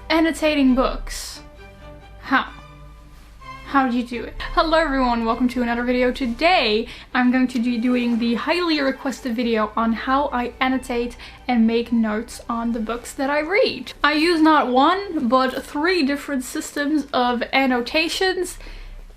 Annotating books. How do you do it? Hello everyone, welcome to another video. Today I'm going to be doing the highly requested video on how I annotate and make notes on the books that I read. I use not one, but 3 different systems of annotations.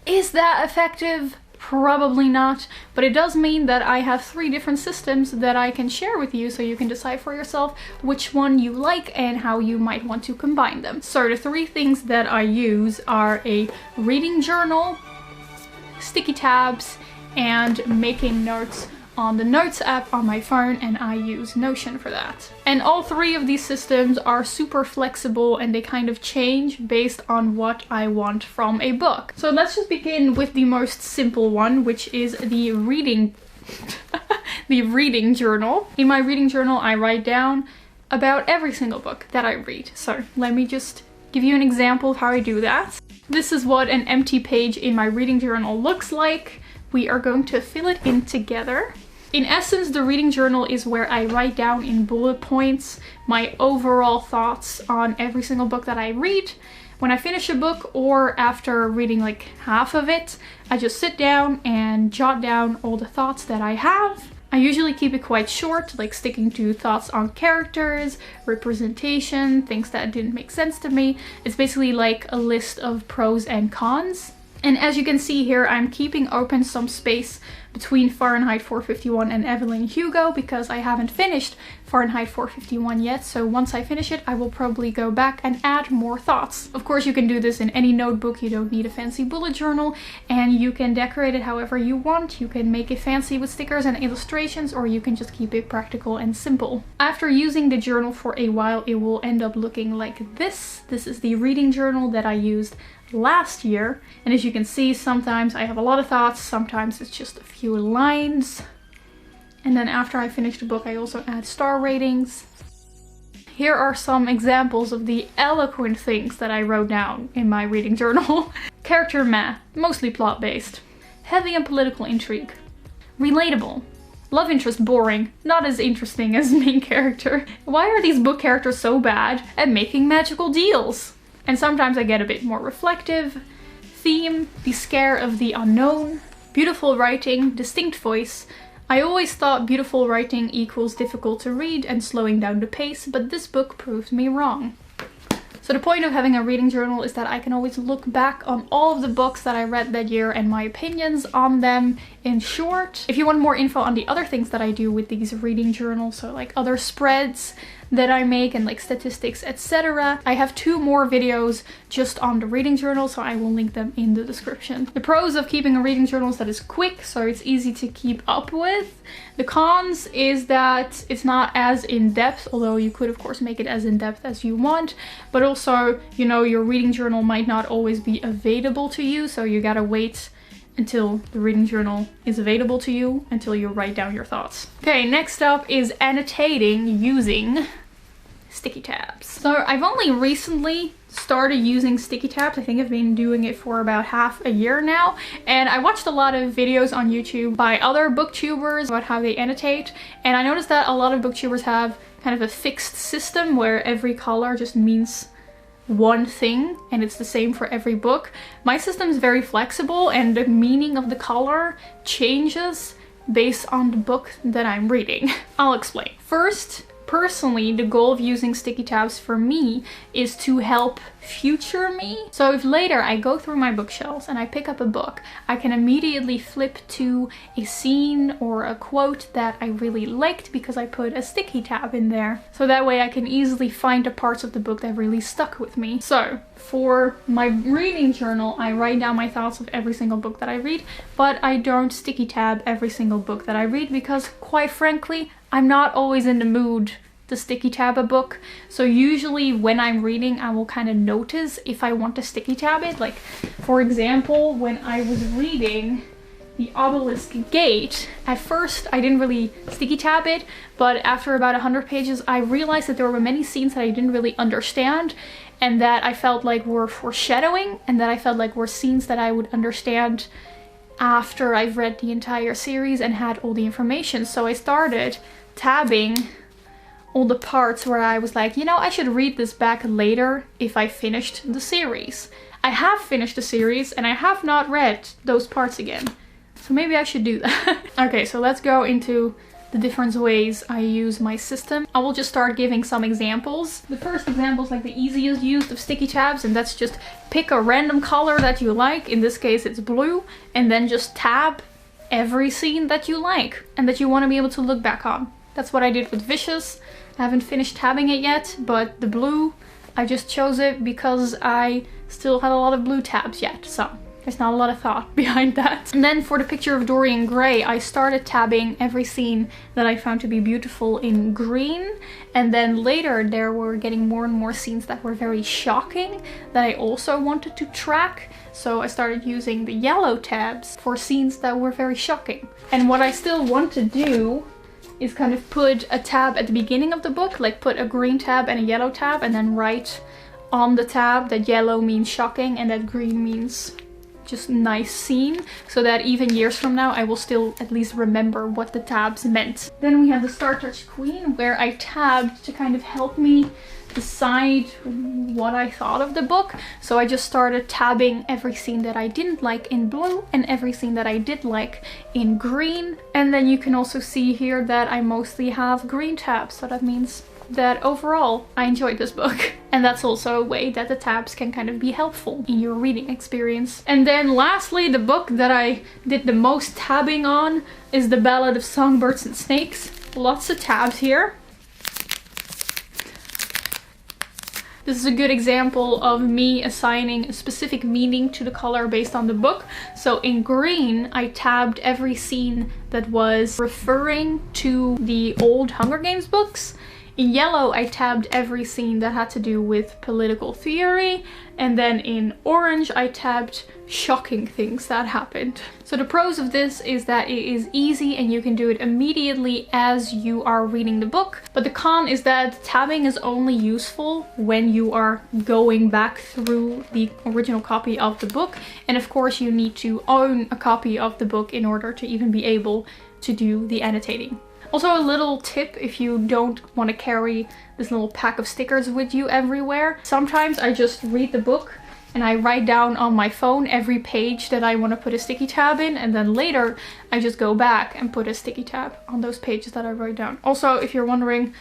Is that effective? Probably not, but it does mean that I have 3 different systems that I can share with you so you can decide for yourself which one you like and how you might want to combine them. So the 3 things that I use are a reading journal, sticky tabs, and making notes on the Notes app on my phone, and I use Notion for that. And all 3 of these systems are super flexible and they kind of change based on what I want from a book. So let's just begin with the most simple one, which is the reading journal. In my reading journal, I write down about every single book that I read. So let me just give you an example of how I do that. This is what an empty page in my reading journal looks like. We are going to fill it in together. In essence, the reading journal is where I write down in bullet points my overall thoughts on every single book that I read. When I finish a book or after reading like half of it, I just sit down and jot down all the thoughts that I have. I usually keep it quite short, like sticking to thoughts on characters, representation, things that didn't make sense to me. It's basically like a list of pros and cons. And as you can see here, I'm keeping open some space between Fahrenheit 451 and Evelyn Hugo because I haven't finished Fahrenheit 451 yet. So once I finish it, I will probably go back and add more thoughts. Of course, you can do this in any notebook. You don't need a fancy bullet journal, and you can decorate it however you want. You can make it fancy with stickers and illustrations, or you can just keep it practical and simple. After using the journal for a while, it will end up looking like this. This is the reading journal that I used last year, and as you can see, sometimes I have a lot of thoughts, sometimes it's just a few lines, and then after I finish the book I also add star ratings. Here are some examples of the eloquent things that I wrote down in my reading journal. Character meh, mostly plot based. Heavy on political intrigue. Relatable. Love interest boring, not as interesting as main character. Why are these book characters so bad at making magical deals? And sometimes I get a bit more reflective. Theme, the scare of the unknown. Beautiful writing, distinct voice. I always thought beautiful writing equals difficult to read and slowing down the pace, but this book proved me wrong. So the point of having a reading journal is that I can always look back on all of the books that I read that year and my opinions on them in short. If you want more info on the other things that I do with these reading journals, so like other spreads that I make and like statistics, etc. I have 2 more videos just on the reading journal, so I will link them in the description. The pros of keeping a reading journal is that it's quick, so it's easy to keep up with. The cons is that it's not as in-depth, although you could of course make it as in-depth as you want, but also, you know, your reading journal might not always be available to you, so you gotta wait until the reading journal is available to you, until you write down your thoughts. Okay, next up is annotating using sticky tabs. So I've only recently started using sticky tabs. I think I've been doing it for about half a year now, and I watched a lot of videos on YouTube by other booktubers about how they annotate, and I noticed that a lot of booktubers have kind of a fixed system where every color just means one thing and it's the same for every book. My system is very flexible and the meaning of the color changes based on the book that I'm reading. I'll explain. First, personally, the goal of using sticky tabs for me is to help future me. So if later I go through my bookshelves and I pick up a book, I can immediately flip to a scene or a quote that I really liked because I put a sticky tab in there. So that way I can easily find the parts of the book that really stuck with me. So for my reading journal, I write down my thoughts of every single book that I read, but I don't sticky tab every single book that I read because, quite frankly, I'm not always in the mood to sticky tab a book. So usually when I'm reading, I will kind of notice if I want to sticky tab it. Like, for example, when I was reading The Obelisk Gate, at first I didn't really sticky tab it, but after about 100 pages, I realized that there were many scenes that I didn't really understand and that I felt like were foreshadowing, and that I felt like were scenes that I would understand after I've read the entire series and had all the information. So I started tabbing all the parts where I was like, you know, I should read this back later if I finished the series. I have finished the series and I have not read those parts again. So maybe I should do that. Okay, so let's go into the different ways I use my system. I will just start giving some examples. The first example is like the easiest use of sticky tabs, and that's just pick a random color that you like. In this case it's blue, and then just tab every scene that you like and that you want to be able to look back on. That's what I did with Vicious. I haven't finished tabbing it yet, but the blue, I just chose it because I still had a lot of blue tabs yet, so there's not a lot of thought behind that. And then for the picture of Dorian Gray, I started tabbing every scene that I found to be beautiful in green. And then later there were getting more and more scenes that were very shocking that I also wanted to track. So I started using the yellow tabs for scenes that were very shocking. And what I still want to do is kind of put a tab at the beginning of the book, like put a green tab and a yellow tab, and then write on the tab that yellow means shocking and that green means just nice scene, so that even years from now I will still at least remember what the tabs meant. Then we have the Star Touch Queen, where I tabbed to kind of help me decide what I thought of the book. So I just started tabbing every scene that I didn't like in blue and every scene that I did like in green. And then you can also see here that I mostly have green tabs, so that means that overall I enjoyed this book. And that's also a way that the tabs can kind of be helpful in your reading experience. And then lastly, the book that I did the most tabbing on is The Ballad of Songbirds and Snakes. Lots of tabs here. This is a good example of me assigning a specific meaning to the color based on the book. So in green, I tabbed every scene that was referring to the old Hunger Games books. In yellow, I tabbed every scene that had to do with political theory. And then in orange, I tabbed shocking things that happened. So the pros of this is that it is easy and you can do it immediately as you are reading the book. But the con is that tabbing is only useful when you are going back through the original copy of the book. And of course, you need to own a copy of the book in order to even be able to do the annotating. Also, a little tip if you don't want to carry this little pack of stickers with you everywhere. Sometimes I just read the book and I write down on my phone every page that I want to put a sticky tab in, and then later I just go back and put a sticky tab on those pages that I wrote down. Also, if you're wondering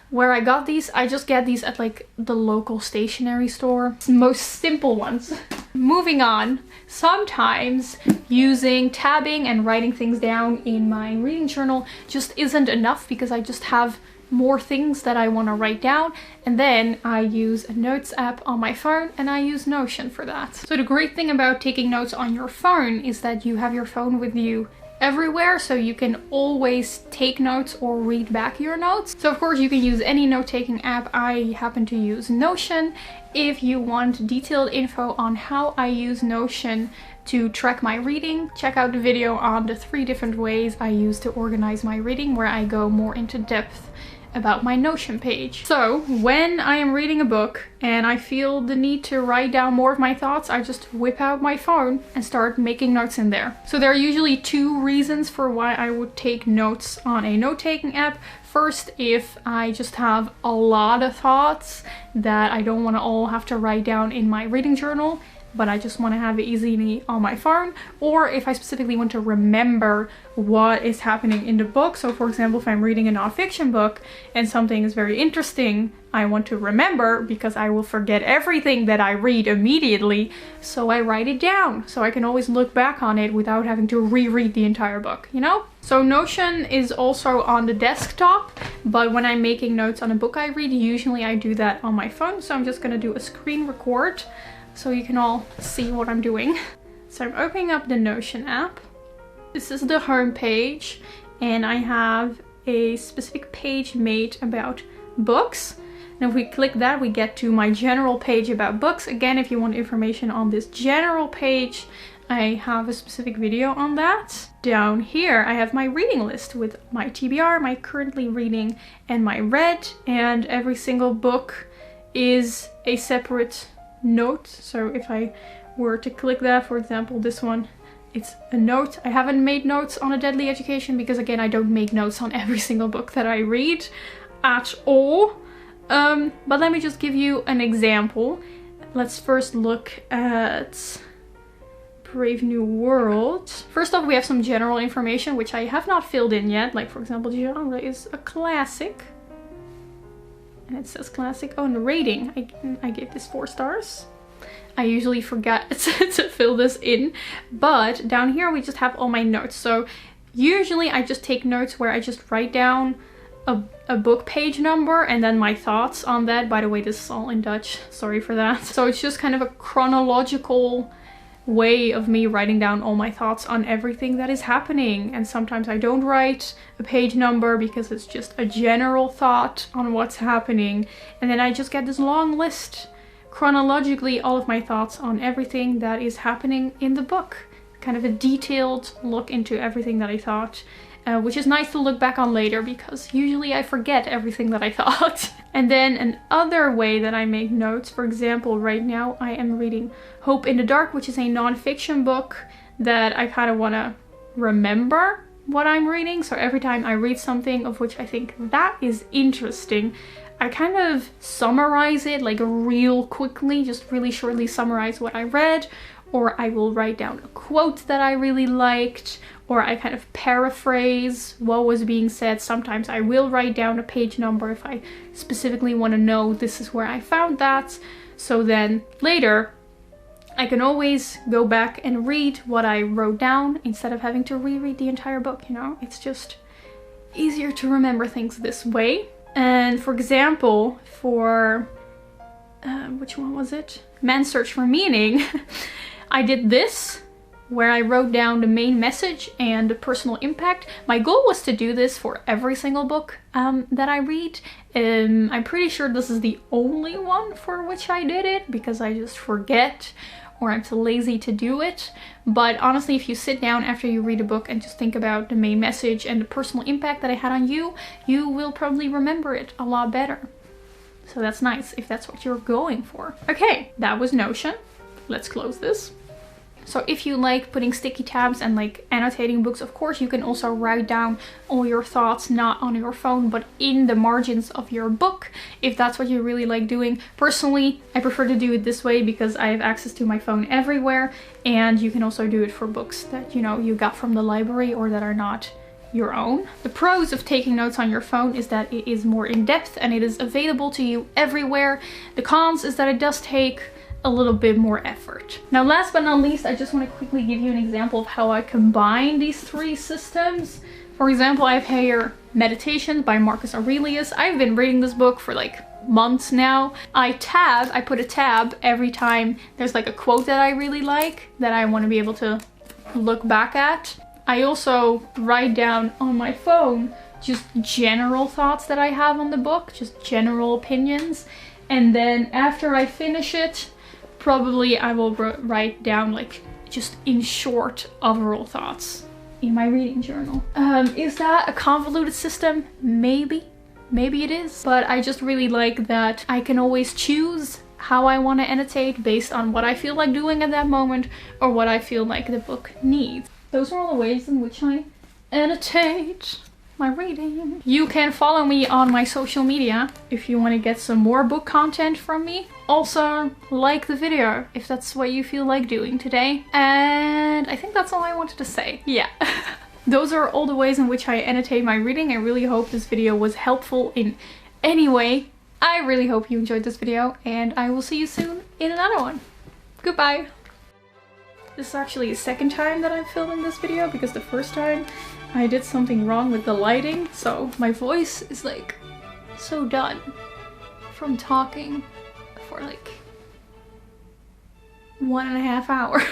where I got these, I just get these at like the local stationery store. It's the most simple ones. Moving on, sometimes using tabbing and writing things down in my reading journal just isn't enough because I just have more things that I want to write down, and then I use a notes app on my phone and I use Notion for that. So the great thing about taking notes on your phone is that you have your phone with you everywhere, so you can always take notes or read back your notes. So of course you can use any note-taking app. I happen to use Notion. If you want detailed info on how I use Notion to track my reading, check out the video on the 3 different ways I use to organize my reading, where I go more into depth about my Notion page. So when I am reading a book and I feel the need to write down more of my thoughts, I just whip out my phone and start making notes in there. So there are usually 2 reasons for why I would take notes on a note-taking app. First, if I just have a lot of thoughts that I don't want to all have to write down in my reading journal, but I just want to have it easily on my phone, or if I specifically want to remember what is happening in the book. So for example, if I'm reading a nonfiction book and something is very interesting, I want to remember because I will forget everything that I read immediately, so I write it down so I can always look back on it without having to reread the entire book, you know? So Notion is also on the desktop, but when I'm making notes on a book I read, usually I do that on my phone. So I'm just gonna do a screen record so you can all see what I'm doing. So I'm opening up the Notion app. This is the home page, and I have a specific page made about books. And if we click that, we get to my general page about books. Again, if you want information on this general page, I have a specific video on that. Down here, I have my reading list with my TBR, my currently reading, and my read. And every single book is a separate note. So if I were to click that, for example, this one, it's a note. I haven't made notes on A Deadly Education because, again, I don't make notes on every single book that I read. at all. But let me just give you an example. Let's first look at Brave New World. First off, we have some general information which I have not filled in yet. Like, for example, the genre is a classic. And it says classic. Oh, and the rating. I gave this 4 stars. I usually forget to fill this in. But down here we just have all my notes. So usually I just take notes where I just write down a book page number and then my thoughts on that. By the way, this is all in Dutch. Sorry for that. So it's just kind of a chronological way of me writing down all my thoughts on everything that is happening. And sometimes I don't write a page number because it's just a general thought on what's happening. And then I just get this long list, chronologically, all of my thoughts on everything that is happening in the book. Kind of a detailed look into everything that I thought. Which is nice to look back on later because usually I forget everything that I thought. And then another way that I make notes, for example, right now I am reading Hope in the Dark, which is a non-fiction book that I kind of want to remember what I'm reading. So every time I read something of which I think that is interesting, I kind of summarize it like real quickly, just really shortly summarize what I read, or I will write down a quote that I really liked, or I kind of paraphrase what was being said. Sometimes I will write down a page number if I specifically want to know this is where I found that. So then later I can always go back and read what I wrote down instead of having to reread the entire book, you know? It's just easier to remember things this way. And for example, for, which one was it? Man's Search for Meaning, I did this, where I wrote down the main message and the personal impact. My goal was to do this for every single book that I read. I'm pretty sure this is the only one for which I did it because I just forget or I'm too lazy to do it. But honestly, if you sit down after you read a book and just think about the main message and the personal impact that it had on you, you will probably remember it a lot better. So that's nice if that's what you're going for. Okay, that was Notion. Let's close this. So if you like putting sticky tabs and like annotating books, of course you can also write down all your thoughts, not on your phone, but in the margins of your book, if that's what you really like doing. Personally, I prefer to do it this way because I have access to my phone everywhere, and you can also do it for books that, you know, you got from the library or that are not your own. The pros of taking notes on your phone is that it is more in depth and it is available to you everywhere. The cons is that it does take a little bit more effort. Now, last but not least, I just want to quickly give you an example of how I combine these 3 systems. For example, I have here Meditations by Marcus Aurelius. I've been reading this book for like months now. I put a tab every time there's like a quote that I really like that I want to be able to look back at. I also write down on my phone just general thoughts that I have on the book, just general opinions. And then after I finish it, probably I will write down like just in short overall thoughts in my reading journal. Is that a convoluted system? Maybe it is. But I just really like that I can always choose how I want to annotate based on what I feel like doing at that moment or what I feel like the book needs. Those are all the ways in which I annotate my reading. You can follow me on my social media if you want to get some more book content from me. Also, like the video if that's what you feel like doing today. And I think that's all I wanted to say. Yeah. Those are all the ways in which I annotate my reading. I really hope this video was helpful in any way. I really hope you enjoyed this video, and I will see you soon in another one. Goodbye. This is actually the second time that I'm filming this video because the first time I did something wrong with the lighting, so my voice is like so done from talking for like 1.5 hours.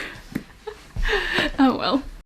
Oh well.